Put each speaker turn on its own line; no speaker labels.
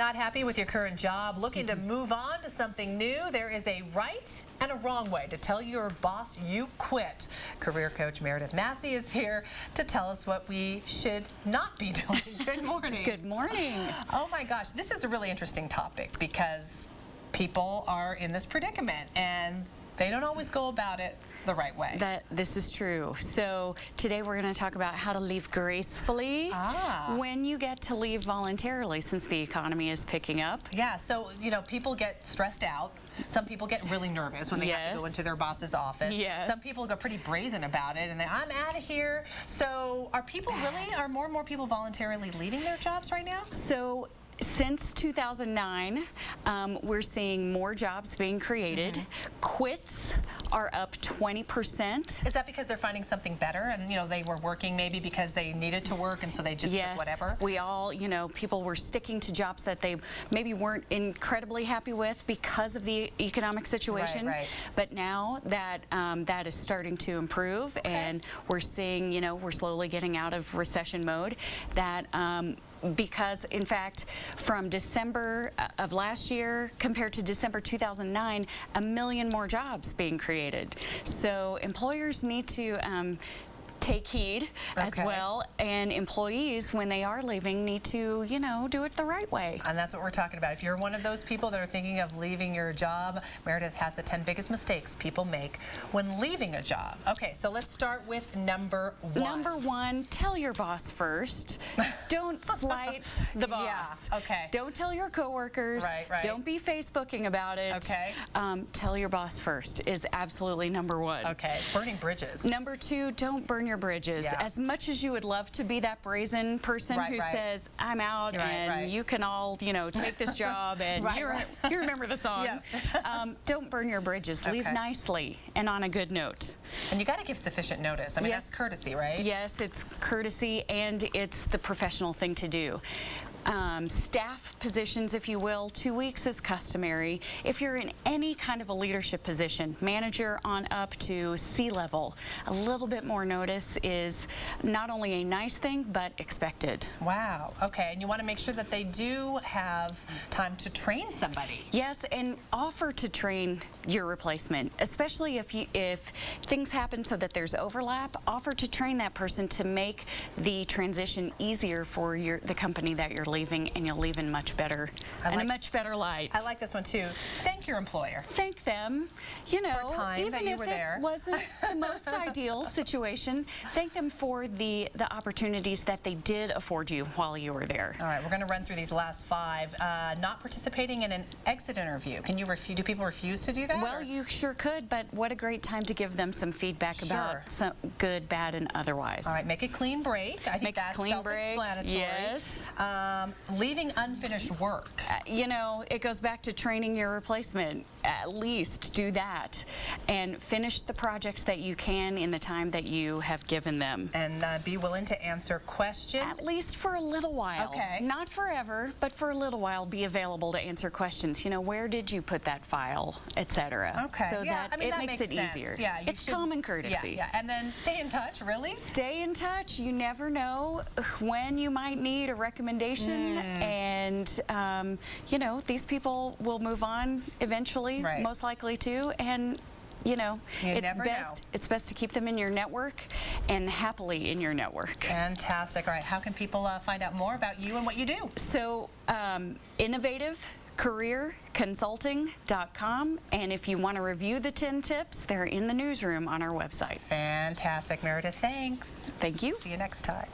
Not happy with your current job, looking to move on to something new? There is a right and a wrong way to tell your boss you quit. Career coach Meredith Masse is here to tell us what we should not be doing. Good morning.
Good morning.
Oh my gosh, this is a really interesting topic because people are in this predicament and they don't always go about it the right way.
This is true. So today we're going to talk about how to leave gracefully when you get to leave voluntarily, since the economy is picking up.
Yeah, so people get stressed out. Some people get really nervous when they have to go into their boss's office. Some people go pretty brazen about it and I'm out of here. So are more and more people voluntarily leaving their jobs right now?
So since 2009, we're seeing more jobs being created. Quits are up 20%.
Is that because they're finding something better and, they were working maybe because they needed to work and so they just took whatever?
We all, people were sticking to jobs that they maybe weren't incredibly happy with because of the economic situation.
Right.
But now that that is starting to improve and we're seeing, we're slowly getting out of recession mode, that because in fact from December of last year compared to December 2009, 1 million more jobs being created. So employers need to take heed as well, and employees, when they are leaving, need to, do it the right way.
And that's what we're talking about. If you're one of those people that are thinking of leaving your job, Meredith has the 10 biggest mistakes people make when leaving a job. Okay, so let's start with number one.
Number one, tell your boss first. Don't slight the boss. Don't tell your coworkers. Don't be Facebooking about it. Tell your boss first is absolutely number one.
Burning bridges.
Number two, don't burn your bridges. As much as you would love to be that brazen person who says, I'm out and you can all, take this job and you remember the song. Don't burn your bridges. Leave nicely and on a good note.
And you got to give sufficient notice. I mean, that's courtesy, right?
Yes, it's courtesy and it's the professional thing to do. Staff positions, if you will, 2 weeks is customary. If you're in any kind of a leadership position, manager on up to C-level, a little bit more notice is not only a nice thing, but expected.
Wow. Okay. And you want to make sure that they do have time to train somebody.
Yes, and offer to train your replacement, especially if things happen so that there's overlap. Offer to train that person to make the transition easier for the company that you're leaving, and you'll leave in much better a much better light.
I like this one too. Thank your employer.
Thank them.
For time
even
that you
if
were there.
It wasn't the most ideal situation, thank them for the opportunities that they did afford you while you were there.
All right, we're going to run through these last 5. Not participating in an exit interview. Can you do people refuse to do that?
Well, you sure could, but what a great time to give them some feedback about some good, bad, and otherwise.
All right, make a clean break. I think that's self-explanatory.
Yes.
Leaving unfinished work.
It goes back to training your replacement. At least do that and finish the projects that you can in the time that you have given them.
And be willing to answer questions.
At least for a little while. Not forever, but for a little while be available to answer questions. Where did you put that file, etc. So that it makes it easier. It's common courtesy.
And then stay in touch, really?
Stay in touch. You never know when you might need a recommendation, and these people will move on eventually, most likely to, and it's best to keep them in your network and happily in your network.
Fantastic. All right, how can people find out more about you and what you do?
So innovativecareerconsulting.com, and if you want to review the 10 tips, they're in the newsroom on our website.
Fantastic. Meredith, thanks.
Thank you.
See you next time.